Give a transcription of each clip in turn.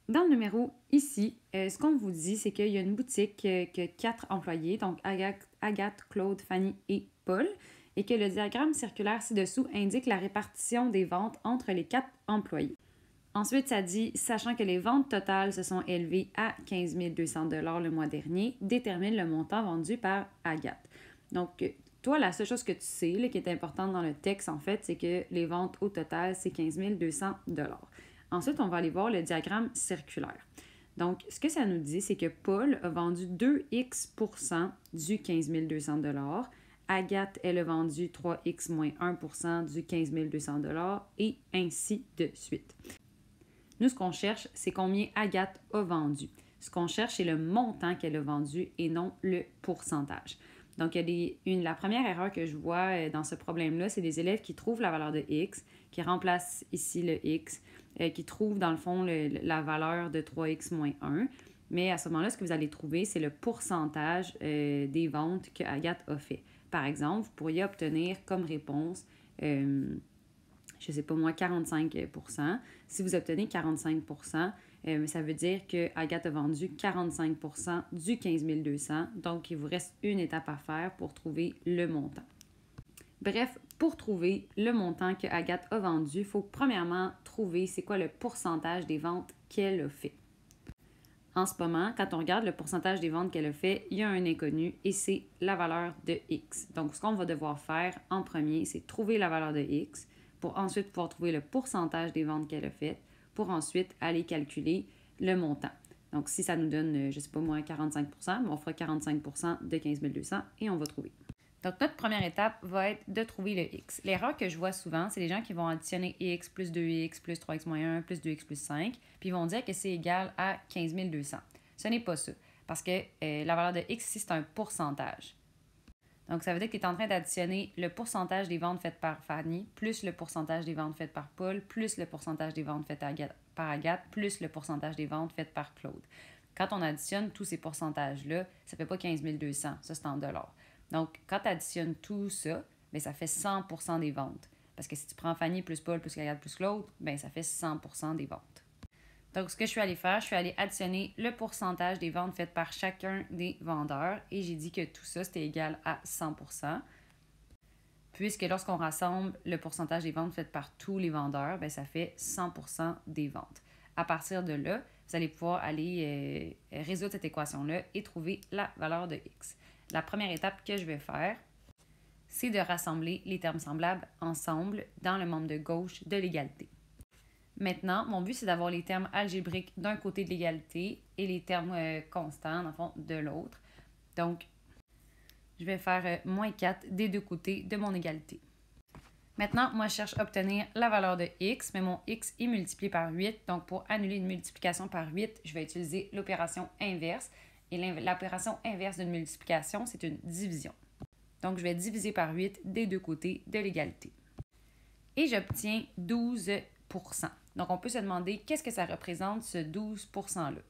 dans le numéro ici, ce qu'on vous dit, c'est qu'il y a une boutique qui a 4 employés, donc Agathe, Claude, Fanny et Paul, et que le diagramme circulaire ci-dessous indique la répartition des ventes entre les 4 employés. Ensuite, ça dit, sachant que les ventes totales se sont élevées à 15 200 $ le mois dernier, détermine le montant vendu par Agathe. Donc, toi, la seule chose que tu sais, là, qui est importante dans le texte, en fait, c'est que les ventes au total, c'est 15 200 $. Ensuite, on va aller voir le diagramme circulaire. Donc, ce que ça nous dit, c'est que Paul a vendu 2x% du 15 200 $. Agathe, elle a vendu 3x moins 1% du 15 200 $, et ainsi de suite. Nous, ce qu'on cherche, c'est combien Agathe a vendu. Ce qu'on cherche, c'est le montant qu'elle a vendu et non le pourcentage. Donc, la première erreur que je vois dans ce problème-là, c'est des élèves qui trouvent la valeur de X, qui remplacent ici le X, qui trouvent dans le fond la valeur de 3X moins 1. Mais à ce moment-là, ce que vous allez trouver, c'est le pourcentage des ventes que Agathe a fait. Par exemple, vous pourriez obtenir comme réponse je ne sais pas moi, 45%. Si vous obtenez 45%, ça veut dire que Agathe a vendu 45% du 15 200. Donc, il vous reste une étape à faire pour trouver le montant. Bref, pour trouver le montant que Agathe a vendu, il faut premièrement trouver c'est quoi le pourcentage des ventes qu'elle a fait. En ce moment, quand on regarde le pourcentage des ventes qu'elle a fait, il y a un inconnu et c'est la valeur de X. Donc, ce qu'on va devoir faire en premier, c'est trouver la valeur de X pour ensuite pouvoir trouver le pourcentage des ventes qu'elle a faites, pour ensuite aller calculer le montant. Donc, si ça nous donne, je ne sais pas moi, 45%, on fera 45% de 15 200 et on va trouver. Donc, notre première étape va être de trouver le X. L'erreur que je vois souvent, c'est les gens qui vont additionner X plus 2X plus 3X moins 1 plus 2X plus 5, puis ils vont dire que c'est égal à 15 200. Ce n'est pas ça, parce que la valeur de X ici, c'est un pourcentage. Donc, ça veut dire que tu es en train d'additionner le pourcentage des ventes faites par Fanny, plus le pourcentage des ventes faites par Paul, plus le pourcentage des ventes faites par Agathe, plus le pourcentage des ventes faites par Claude. Quand on additionne tous ces pourcentages-là, ça ne fait pas 15 200, ça c'est en dollars. Donc, quand tu additionnes tout ça, bien, ça fait 100% des ventes. Parce que si tu prends Fanny plus Paul plus Agathe plus Claude, bien, ça fait 100% des ventes. Donc, ce que je suis allée faire, je suis allée additionner le pourcentage des ventes faites par chacun des vendeurs et j'ai dit que tout ça, c'était égal à 100%. Puisque lorsqu'on rassemble le pourcentage des ventes faites par tous les vendeurs, bien, ça fait 100% des ventes. À partir de là, vous allez pouvoir aller résoudre cette équation-là et trouver la valeur de X. La première étape que je vais faire, c'est de rassembler les termes semblables ensemble dans le membre de gauche de l'égalité. Maintenant, mon but, c'est d'avoir les termes algébriques d'un côté de l'égalité et les termes constants, dans le fond, de l'autre. Donc, je vais faire moins 4 des deux côtés de mon égalité. Maintenant, moi, je cherche à obtenir la valeur de X, mais mon X est multiplié par 8. Donc, pour annuler une multiplication par 8, je vais utiliser l'opération inverse. Et l'opération inverse d'une multiplication, c'est une division. Donc, je vais diviser par 8 des deux côtés de l'égalité. Et j'obtiens 12%. Donc, on peut se demander qu'est-ce que ça représente, ce 12%-là.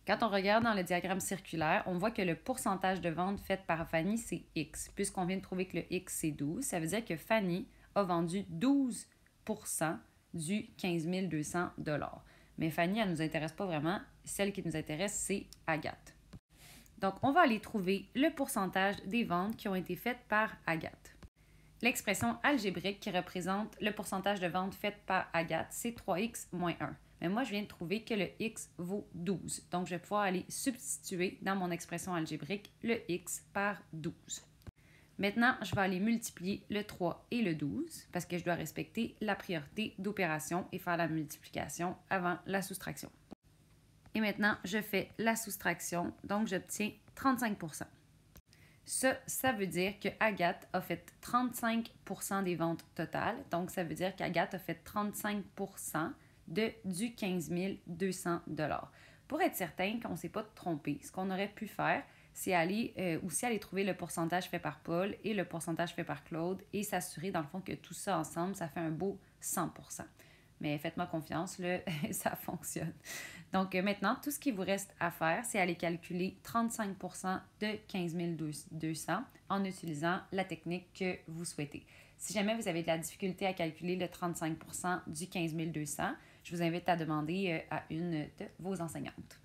Quand on regarde dans le diagramme circulaire, on voit que le pourcentage de ventes faites par Fanny, c'est X. Puisqu'on vient de trouver que le X, c'est 12, ça veut dire que Fanny a vendu 12% du 15 200 $. Mais Fanny, elle ne nous intéresse pas vraiment. Celle qui nous intéresse, c'est Agathe. Donc, on va aller trouver le pourcentage des ventes qui ont été faites par Agathe. L'expression algébrique qui représente le pourcentage de ventes faites par Agathe, c'est 3x moins 1. Mais moi, je viens de trouver que le x vaut 12. Donc, je vais pouvoir aller substituer dans mon expression algébrique le x par 12. Maintenant, je vais aller multiplier le 3 et le 12 parce que je dois respecter la priorité d'opération et faire la multiplication avant la soustraction. Et maintenant, je fais la soustraction, donc j'obtiens 35%. Ça veut dire que Agathe a fait 35% des ventes totales. Donc, ça veut dire qu'Agathe a fait 35% du 15 200 $. Pour être certain qu'on ne s'est pas trompé, ce qu'on aurait pu faire, c'est aller aussi aller trouver le pourcentage fait par Paul et le pourcentage fait par Claude et s'assurer, dans le fond, que tout ça ensemble, ça fait un beau 100%. Mais faites-moi confiance, là, ça fonctionne. Donc maintenant, tout ce qui vous reste à faire, c'est aller calculer 35% de 15 200 en utilisant la technique que vous souhaitez. Si jamais vous avez de la difficulté à calculer le 35% du 15 200, je je vous invite à demander à une de vos enseignantes.